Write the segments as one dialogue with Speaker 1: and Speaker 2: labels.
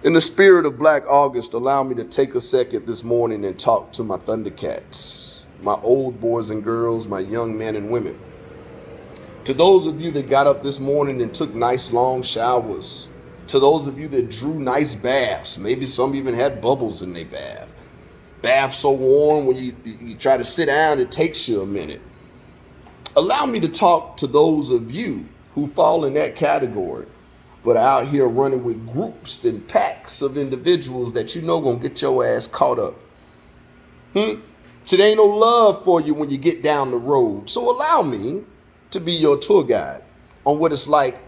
Speaker 1: In the spirit of Black August, allow me to take a second this morning and talk to my Thundercats, my old boys and girls, my young men and women. To those of you that got up this morning and took nice long showers, to those of you that drew nice baths, maybe some even had bubbles in their bath so warm when you try to sit down, it takes you a minute. Allow me to talk to those of you who fall in that category, but are out here running with groups and packs of individuals that you know gonna get your ass caught up. So there ain't no love for you when you get down the road. So allow me to be your tour guide on what it's like,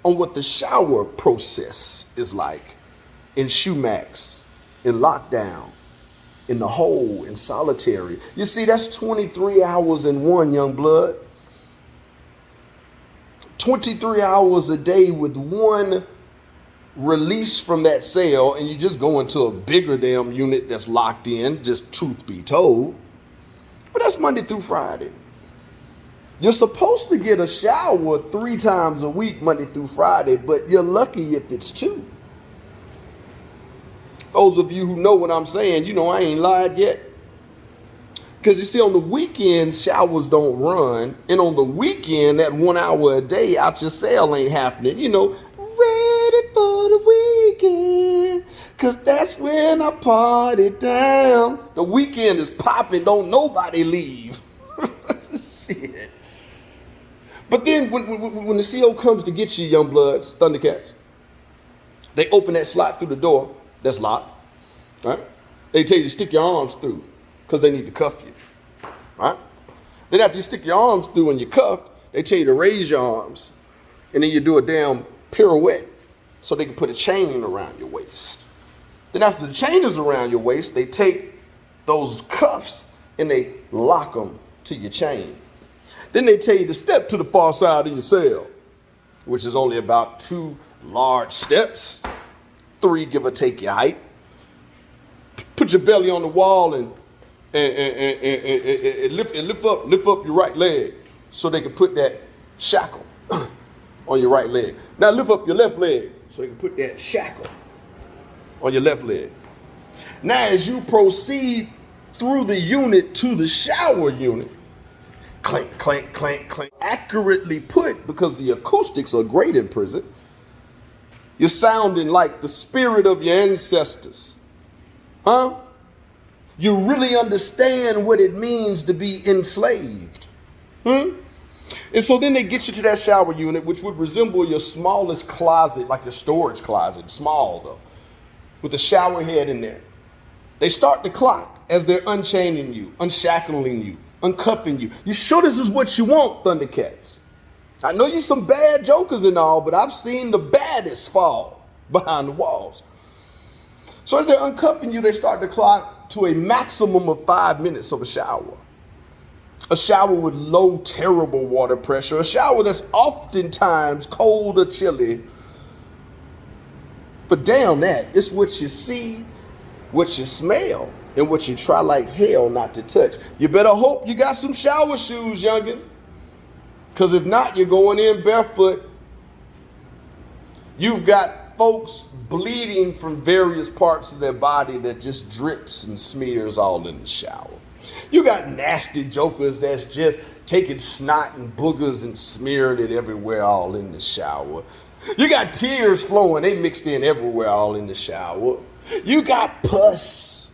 Speaker 1: on what the shower process is like in Shumax, in lockdown, in the hole, in solitary. You see, that's 23 hours in one, young blood. 23 hours a day with one release from that cell, and you just go into a bigger damn unit that's locked in, just truth be told. But that's Monday through Friday. You're supposed to get a shower 3 times a week, Monday through Friday, but you're lucky if it's 2. Those of you who know what I'm saying, you know I ain't lied yet. Because you see, on the weekends, showers don't run. And on the weekend, that 1 hour a day out your cell ain't happening. You know, ready for the weekend. Because that's when I party down. The weekend is popping. Don't nobody leave. Shit. But then when the CO comes to get you, young bloods, Thundercats, they open that slot through the door that's locked. Right? They tell you to stick your arms through, because they need to cuff you, right? Then after you stick your arms through and you're cuffed, they tell you to raise your arms, and then you do a damn pirouette so they can put a chain around your waist. Then after the chain is around your waist, they take those cuffs and they lock them to your chain. Then they tell you to step to the far side of your cell, which is only about 2 large steps, 3 give or take your height. Put your belly on the wall and lift up your right leg so they can put that shackle on your right leg. Now lift up your left leg so they can put that shackle on your left leg. Now as you proceed through the unit to the shower unit, clank, clank, clank, clank, accurately put, because the acoustics are great in prison, you're sounding like the spirit of your ancestors. Huh? You really understand what it means to be enslaved. And so then they get you to that shower unit, which would resemble your smallest closet, like your storage closet, small though, with a shower head in there. They start the clock as they're unchaining you, unshackling you, uncuffing you. You sure this is what you want, Thundercats? I know you some bad jokers and all, but I've seen the baddest fall behind the walls. So as they're uncuffing you, they start the clock to a maximum of 5 minutes of a shower. A shower with low, terrible water pressure. A shower that's oftentimes cold or chilly. But damn that, it's what you see, what you smell, and what you try like hell not to touch. You better hope you got some shower shoes, youngin'. Because if not, you're going in barefoot. You've got folks bleeding from various parts of their body that just drips and smears all in the shower. You got nasty jokers that's just taking snot and boogers and smearing it everywhere all in the shower. You got tears flowing, they mixed in everywhere all in the shower. You got pus.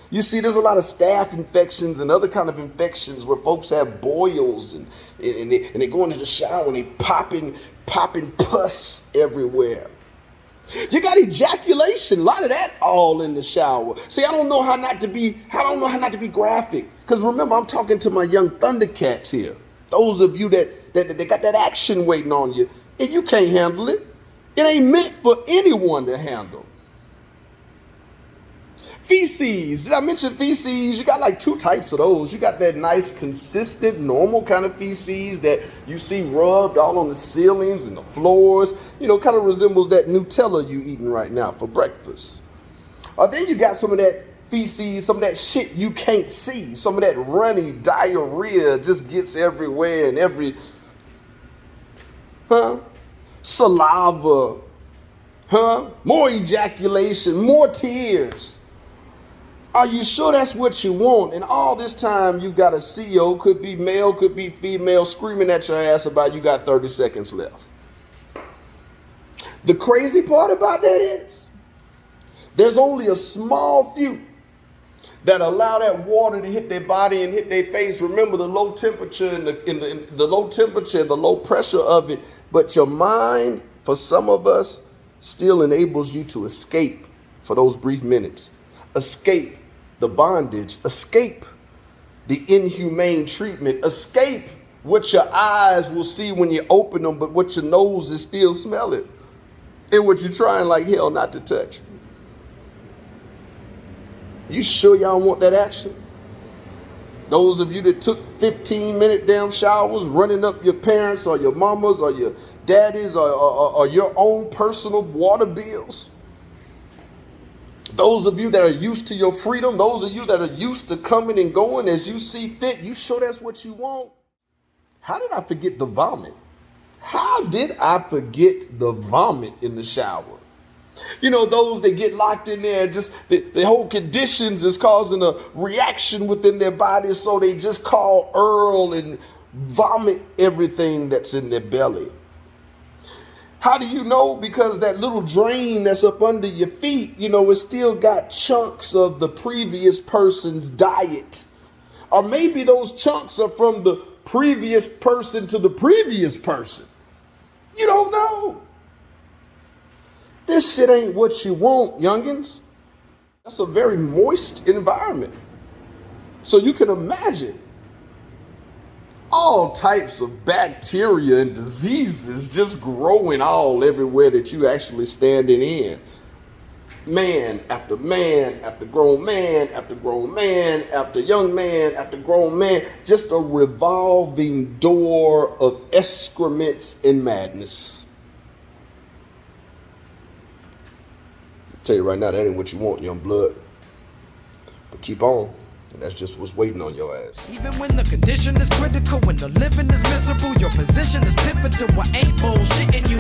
Speaker 1: You see, there's a lot of staph infections and other kind of infections where folks have boils and they go into the shower and they popping pus everywhere. You got ejaculation, a lot of that all in the shower. See, I don't know how not to be graphic. Because remember, I'm talking to my young Thundercats here. Those of you that got that action waiting on you, and you can't handle it. It ain't meant for anyone to handle. Feces, did I mention feces? You got like 2 types of those. You got that nice, consistent, normal kind of feces that you see rubbed all on the ceilings and the floors. You know, kind of resembles that Nutella you eating right now for breakfast. Then you got some of that feces, some of that shit you can't see. Some of that runny diarrhea just gets everywhere and every, saliva, Huh? More ejaculation, more tears. Are you sure that's what you want? And all this time you got a CO, could be male, could be female, screaming at your ass about you got 30 seconds left. The crazy part about that is there's only a small few that allow that water to hit their body and hit their face. Remember the low temperature and the low temperature and the low pressure of it. But your mind, for some of us, still enables you to escape for those brief minutes. Escape the bondage. Escape the inhumane treatment. Escape what your eyes will see when you open them, but what your nose is still smelling. And what you're trying like hell not to touch. You sure y'all want that action? Those of you that took 15-minute damn showers running up your parents or your mamas or your daddies or your own personal water bills. Those of you that are used to your freedom, those of you that are used to coming and going as you see fit, you sure that's what you want? How did I forget the vomit? How did I forget the vomit in the shower? You know, those that get locked in there, just the whole conditions is causing a reaction within their bodies, so they just call Earl and vomit everything that's in their belly. How do you know? Because that little drain that's up under your feet, you know, it's still got chunks of the previous person's diet. Or maybe those chunks are from the previous person to the previous person. You don't know. This shit ain't what you want, youngins. That's a very moist environment. So you can imagine all types of bacteria and diseases just growing all everywhere that you actually standing in. Man after man after grown man after grown man after young man after grown man. Just a revolving door of excrements and madness. Tell you right now, that ain't what you want, young blood. But keep on. And that's just what's waiting on your ass.
Speaker 2: Even when the condition is critical, when the living is miserable, your position is pivotal. I ain't bullshitting you.